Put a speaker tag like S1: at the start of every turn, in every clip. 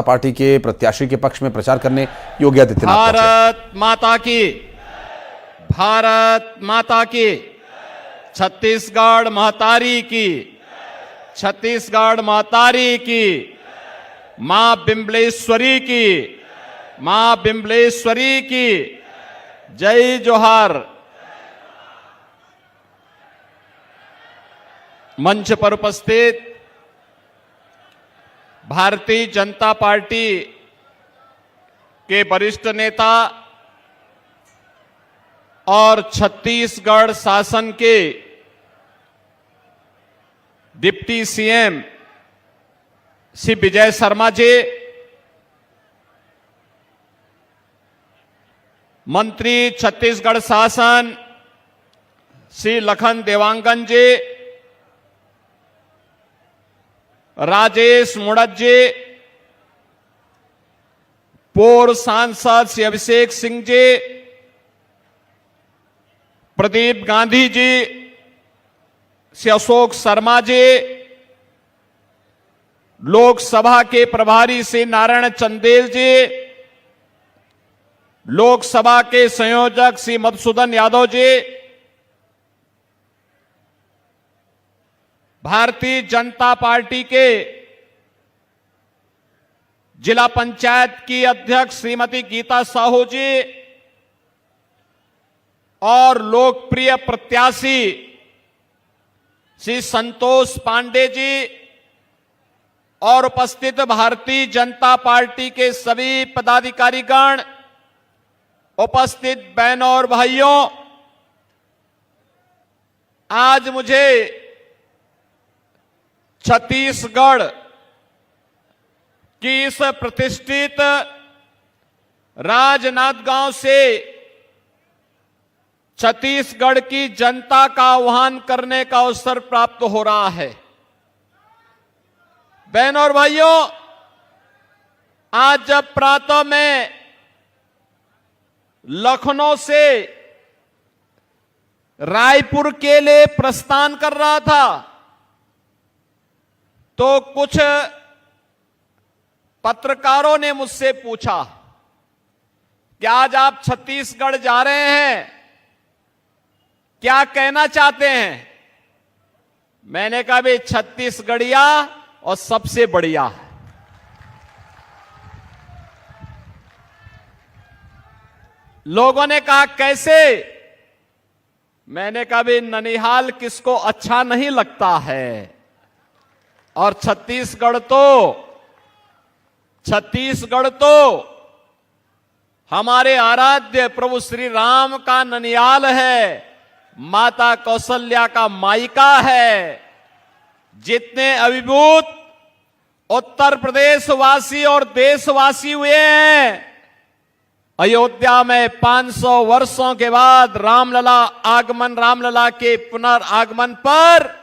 S1: Party के प्रत्याशी के पक्ष में प्रचार करने योगी आदित्यनाथ
S2: भारत माता की, भारत माता की, छत्तीसगढ़ महतारी की, छत्तीसगढ़ महतारी की, मां बिम्बलेश्वरी की, मां बिम्बलेश्वरी की जय जोहार। मंच पर उपस्थित भारतीय जनता पार्टी के वरिष्ठ नेता और छत्तीसगढ़ शासन के डिप्टी सीएम श्री विजय शर्मा जी, मंत्री छत्तीसगढ़ शासन श्री लखन देवांगन जी, राजेश मुड़त जी, पूर्व सांसद श्री अभिषेक सिंह जी, प्रदीप गांधी जी, श्री अशोक शर्मा जी, लोकसभा के प्रभारी श्री नारायण चंदेल जी, लोकसभा के संयोजक श्री मधुसूदन यादव जी, भारतीय जनता पार्टी के जिला पंचायत की अध्यक्ष श्रीमती गीता साहू जी और लोकप्रिय प्रत्याशी श्री संतोष पांडे जी और उपस्थित भारतीय जनता पार्टी के सभी पदाधिकारीगण, उपस्थित बहनों और भाइयों, आज मुझे छत्तीसगढ़ की इस प्रतिष्ठित राजनांदगांव से छत्तीसगढ़ की जनता का आह्वान करने का अवसर प्राप्त हो रहा है। बहनों और भाइयों, आज जब प्रातः में लखनऊ से रायपुर के लिए प्रस्थान कर रहा था तो कुछ पत्रकारों ने मुझसे पूछा कि आज आप छत्तीसगढ़ जा रहे हैं, क्या कहना चाहते हैं? मैंने कहा भाई छत्तीसगढ़िया और सबसे बढ़िया। लोगों ने कहा कैसे? मैंने कहा भाई ननिहाल किसको अच्छा नहीं लगता है, और छत्तीसगढ़ तो हमारे आराध्य प्रभु श्री राम का ननिहाल है, माता कौशल्या का मायका है। जितने अभिभूत उत्तर प्रदेश वासी और देशवासी हुए हैं, अयोध्या में 500 वर्षों के बाद रामलला के पुनरागमन पर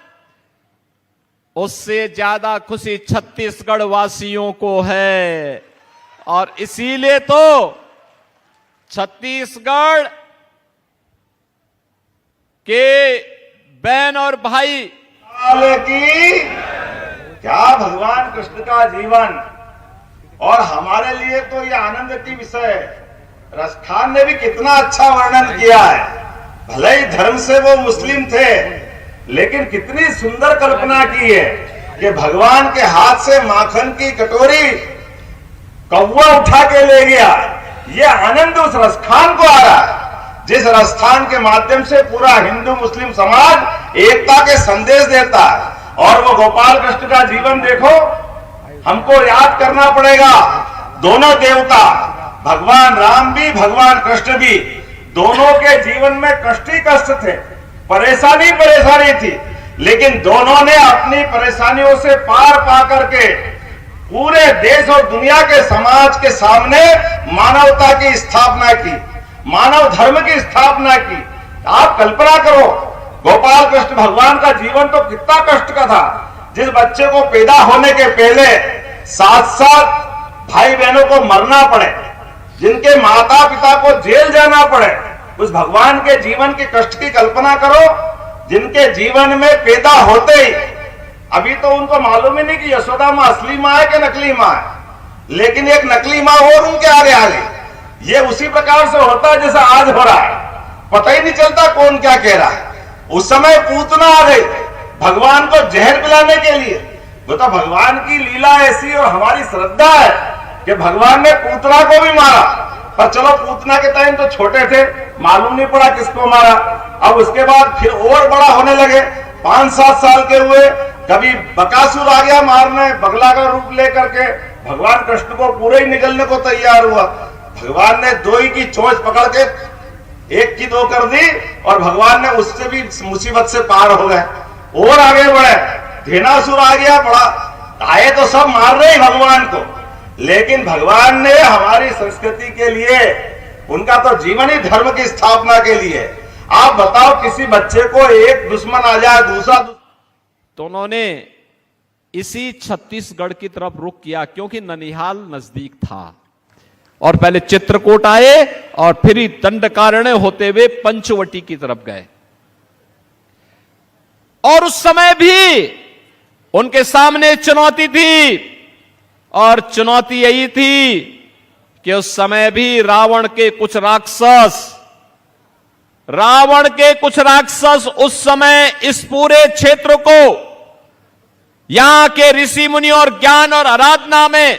S2: उससे ज्यादा खुशी छत्तीसगढ़ वासियों को है। और इसीलिए तो छत्तीसगढ़ के बहन और भाई
S3: की क्या भगवान कृष्ण का जीवन, और हमारे लिए तो ये आनंद की विषय है। रसखान ने भी कितना अच्छा वर्णन किया है। भले ही धर्म से वो मुस्लिम थे, लेकिन कितनी सुंदर कल्पना की है कि भगवान के हाथ से माखन की कटोरी कौवा उठा के ले गया। ये आनंद उस रसखान को आ रहा है, जिस रसखान के माध्यम से पूरा हिंदू मुस्लिम समाज एकता के संदेश देता है। और वो गोपाल कृष्ण का जीवन देखो, हमको याद करना पड़ेगा। दोनों देवता, भगवान राम भी भगवान कृष्ण भी, दोनों के जीवन में कष्ट ही कष्ट थे, परेशानी थी, लेकिन दोनों ने अपनी परेशानियों से पार पा करके पूरे देश और दुनिया के समाज के सामने मानवता की स्थापना की, मानव धर्म की स्थापना की। आप कल्पना करो, गोपाल कृष्ण भगवान का जीवन तो कितना कष्ट का था। जिस बच्चे को पैदा होने के पहले 7 भाई बहनों को मरना पड़े, जिनके माता पिता को जेल जाना पड़े, उस भगवान के जीवन के कष्ट की कल्पना करो। जिनके जीवन में पैदा होते ही अभी तो उनको मालूम ही नहीं कि यशोदा मां असली मां है कि नकली मां है। लेकिन एक नकली माँ और उनके आगे आ गई। ये उसी प्रकार से होता है जैसा आज हो रहा है, पता ही नहीं चलता कौन क्या कह रहा है। उस समय पूतना आ गई भगवान को जहर पिलाने के लिए। तो भगवान की लीला ऐसी और हमारी श्रद्धा है कि भगवान ने पूतना को भी मारा, पर चलो पूतना के टाइम तो छोटे थे, मालूम नहीं पड़ा किसको मारा। अब उसके बाद फिर और बड़ा होने लगे, 5-7 साल के हुए, कभी बकासुर आ गया मारने, बगला का रूप लेकर के। भगवान कृष्ण को पूरे ही निगलने को तैयार हुआ। भगवान ने 2 ही की चोंच पकड़ के 1 की 2 कर दी और भगवान ने उससे भी मुसीबत से पार हो गए और आगे बढ़े। धेनासुर आ गया, बड़ा आए तो सब मार रहे भगवान को, लेकिन भगवान ने हमारी संस्कृति के लिए, उनका तो जीवन ही धर्म की स्थापना के लिए। आप बताओ किसी बच्चे को एक दुश्मन आ जाए, दूसरा
S2: तो उन्होंने इसी छत्तीसगढ़ की तरफ रुख किया, क्योंकि ननिहाल नजदीक था। और पहले चित्रकूट आए और फिर ही दंडकारण्य होते हुए पंचवटी की तरफ गए। और उस समय भी उनके सामने चुनौती थी, और चुनौती यही थी कि उस समय भी रावण के कुछ राक्षस उस समय इस पूरे क्षेत्र को, यहां के ऋषि मुनि और ज्ञान और आराधना में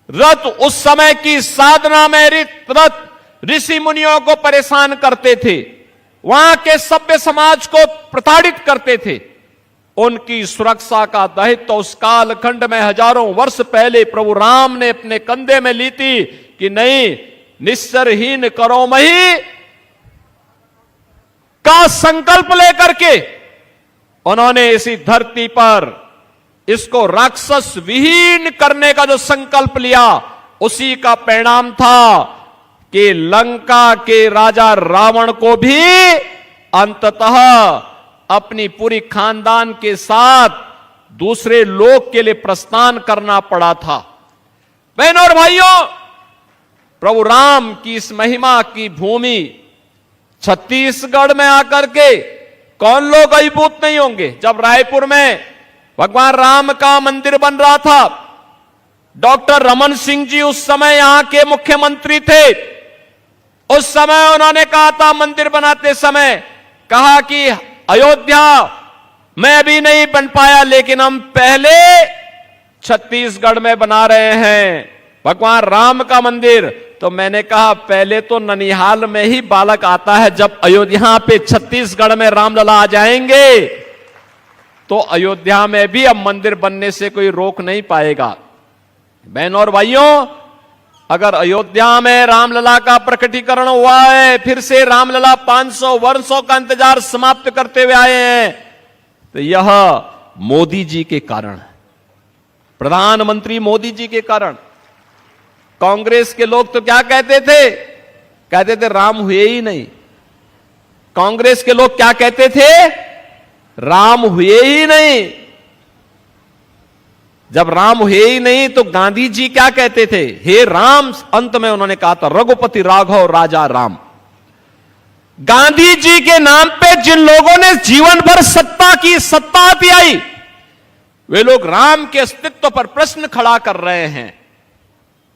S2: रत, उस समय की साधना में रत ऋषि मुनियों को परेशान करते थे, वहां के सभ्य समाज को प्रताड़ित करते थे। उनकी सुरक्षा का दायित्व उस कालखंड में हजारों वर्ष पहले प्रभु राम ने अपने कंधे में ली थी कि नहीं, निस्सरहीन करो मही का संकल्प लेकर के उन्होंने इसी धरती पर इसको राक्षस विहीन करने का जो संकल्प लिया, उसी का परिणाम था कि लंका के राजा रावण को भी अंततः अपनी पूरी खानदान के साथ दूसरे लोक के लिए प्रस्थान करना पड़ा था। बहनों और भाइयों, प्रभु राम की इस महिमा की भूमि छत्तीसगढ़ में आकर के कौन लोग अभिभूत नहीं होंगे। जब रायपुर में भगवान राम का मंदिर बन रहा था, डॉक्टर रमन सिंह जी उस समय यहां के मुख्यमंत्री थे। उस समय उन्होंने कहा था, मंदिर बनाते समय कहा कि अयोध्या में अभी नहीं बन पाया, लेकिन हम पहले छत्तीसगढ़ में बना रहे हैं भगवान राम का मंदिर। तो मैंने कहा, पहले तो ननिहाल में ही बालक आता है, जब अयोध्या पे छत्तीसगढ़ में रामलला आ जाएंगे तो अयोध्या में भी अब मंदिर बनने से कोई रोक नहीं पाएगा। बहनों और भाइयों, अगर अयोध्या में रामलला का प्रकटीकरण हुआ है, फिर से रामलला 500 वर्षों का इंतजार समाप्त करते हुए आए हैं, तो यह मोदी जी के कारण, प्रधानमंत्री मोदी जी के कारण। कांग्रेस के लोग तो क्या कहते थे राम हुए ही नहीं। कांग्रेस के लोग क्या कहते थे? राम हुए ही नहीं। जब राम हुए ही नहीं तो गांधी जी क्या कहते थे? हे राम, अंत में उन्होंने कहा था रघुपति राघव राजा राम। गांधी जी के नाम पे जिन लोगों ने जीवन भर सत्ता आई, वे लोग राम के अस्तित्व पर प्रश्न खड़ा कर रहे हैं।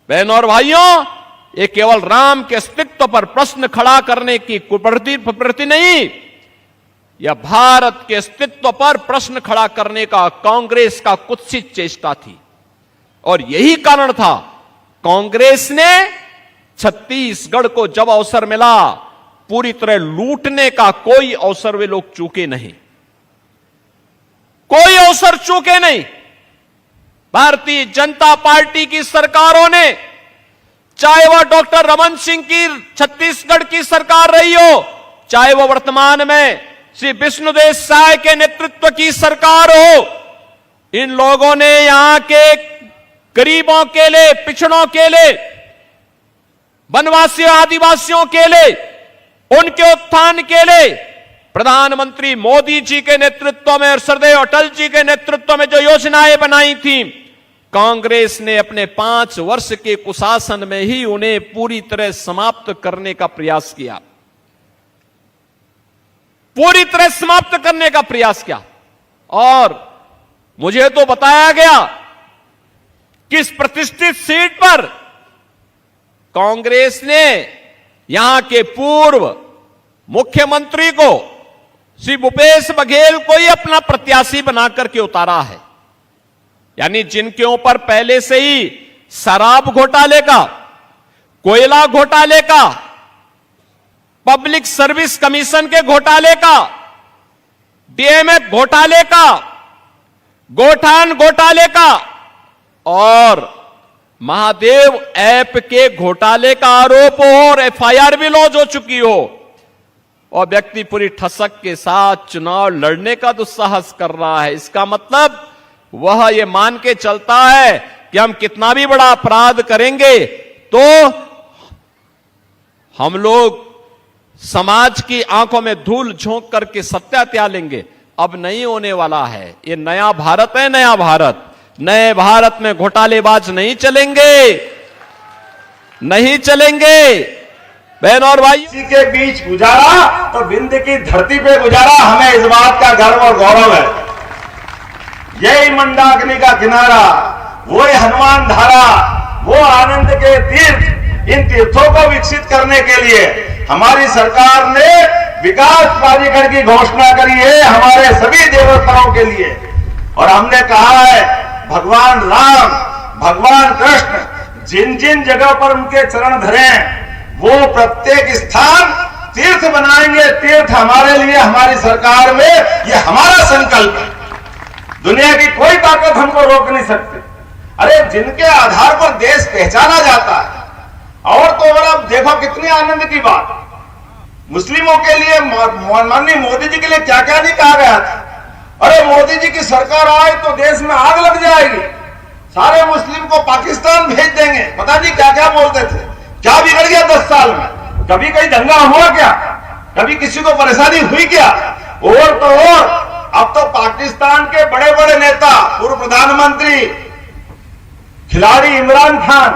S2: बहनों और भाइयों, ये केवल राम के अस्तित्व पर प्रश्न खड़ा करने की कुप्रवृत्ति नहीं, यह भारत के अस्तित्व पर प्रश्न खड़ा करने का कांग्रेस का कुत्सित चेष्टा थी। और यही कारण था, कांग्रेस ने छत्तीसगढ़ को जब अवसर मिला, पूरी तरह लूटने का कोई अवसर वे लोग चूके नहीं, कोई अवसर चूके नहीं। भारतीय जनता पार्टी की सरकारों ने, चाहे वह डॉक्टर रमन सिंह की छत्तीसगढ़ की सरकार रही हो, चाहे वह वर्तमान में श्री विष्णुदेव साय के नेतृत्व की सरकार हो, इन लोगों ने यहां के गरीबों के लिए, पिछड़ों के लिए, वनवासियों आदिवासियों के लिए, उनके उत्थान के लिए प्रधानमंत्री मोदी जी के नेतृत्व में और श्रद्धेय अटल जी के नेतृत्व में जो योजनाएं बनाई थी, कांग्रेस ने अपने 5 वर्ष के कुशासन में ही उन्हें पूरी तरह समाप्त करने का प्रयास किया, पूरी तरह समाप्त करने का प्रयास किया। और मुझे तो बताया गया किस प्रतिष्ठित सीट पर कांग्रेस ने यहां के पूर्व मुख्यमंत्री को श्री भूपेश बघेल को ही अपना प्रत्याशी बनाकर के उतारा है। यानी जिनके ऊपर पहले से ही शराब घोटाले का, कोयला घोटाले का, पब्लिक सर्विस कमीशन के घोटाले का, डीएमएफ घोटाले का, गोठान घोटाले का और महादेव ऐप के घोटाले का आरोप हो और एफआईआर भी लॉन्च हो चुकी हो और व्यक्ति पूरी ठसक के साथ चुनाव लड़ने का दुस्साहस कर रहा है, इसका मतलब वह यह मान के चलता है कि हम कितना भी बड़ा अपराध करेंगे तो हम लोग समाज की आंखों में धूल झोंक करके सत्या त्याग लेंगे। अब नहीं होने वाला है। ये नया भारत है, नया भारत। नए भारत में घोटालेबाज नहीं चलेंगे, नहीं चलेंगे। बहन और भाई,
S3: इसी के बीच गुजारा तो विंध की धरती पे गुजारा, हमें इस बात का गर्व और गौरव है। यही मंदाकिनी का किनारा, वो हनुमान धारा, वो आनंद के तीर्थ, इन तीर्थों को विकसित करने के लिए हमारी सरकार ने विकास प्राधिकरण की घोषणा करी है हमारे सभी देवस्थानों के लिए। और हमने कहा है भगवान राम, भगवान कृष्ण जिन जिन जगह पर उनके चरण धरें वो प्रत्येक स्थान तीर्थ बनाएंगे। तीर्थ हमारे लिए, हमारी सरकार में ये हमारा संकल्प है। दुनिया की कोई ताकत हमको रोक नहीं सकती। अरे जिनके आधार पर देश पहचाना जाता है, और तो और अब देखो कितनी आनंद की बात, मुस्लिमों के लिए माननीय मोदी जी के लिए क्या क्या नहीं कहा गया था। अरे मोदी जी की सरकार आए तो देश में आग लग जाएगी, सारे मुस्लिम को पाकिस्तान भेज देंगे, पता नहीं क्या क्या बोलते थे। क्या बिगड़ गया 10 साल में? कभी कहीं दंगा हुआ क्या? कभी किसी को परेशानी हुई क्या? और तो और अब तो पाकिस्तान के बड़े बड़े नेता, पूर्व प्रधानमंत्री, खिलाड़ी इमरान खान,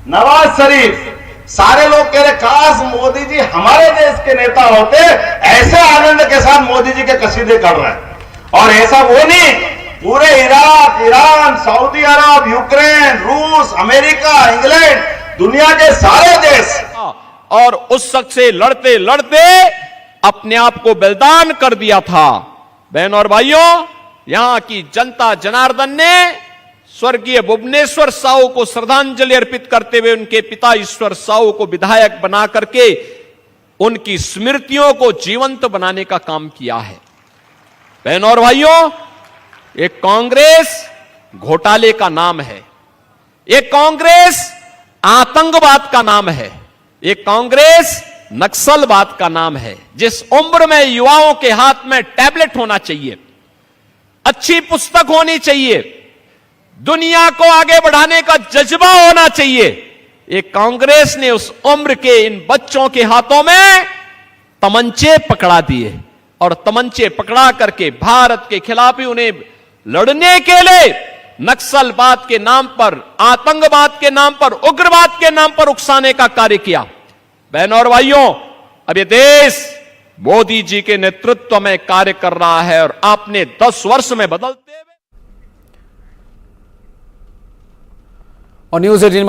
S3: नवाज शरीफ, सारे लोग कह रहे काश मोदी जी हमारे देश के नेता होते। ऐसे आनंद के साथ मोदी जी के कसीदे कर रहे हैं। और ऐसा वो नहीं, पूरे इराक, ईरान, सऊदी अरब, यूक्रेन, रूस, अमेरिका, इंग्लैंड, दुनिया के सारे देश,
S2: और उस शख्स से लड़ते लड़ते अपने आप को बलिदान कर दिया था। बहन और भाइयों, यहां की जनता जनार्दन ने स्वर्गीय भुवनेश्वर साहू को श्रद्धांजलि अर्पित करते हुए उनके पिता ईश्वर साहू को विधायक बना करके उनकी स्मृतियों को जीवंत बनाने का काम किया है। बहन और भाइयों, ये कांग्रेस घोटाले का नाम है, ये कांग्रेस आतंकवाद का नाम है, ये कांग्रेस नक्सलवाद का नाम है। जिस उम्र में युवाओं के हाथ में टैबलेट होना चाहिए, अच्छी पुस्तक होनी चाहिए, दुनिया को आगे बढ़ाने का जज्बा होना चाहिए, ये कांग्रेस ने उस उम्र के इन बच्चों के हाथों में तमंचे पकड़ा दिए और तमंचे पकड़ा करके भारत के खिलाफ ही उन्हें लड़ने के लिए नक्सलवाद के नाम पर, आतंकवाद के नाम पर, उग्रवाद के नाम पर उकसाने का कार्य किया। बहनों और भाइयों, अब ये देश मोदी जी के नेतृत्व में कार्य कर रहा है और आपने 10 वर्ष में बदलते हुए
S1: और न्यूज़ 18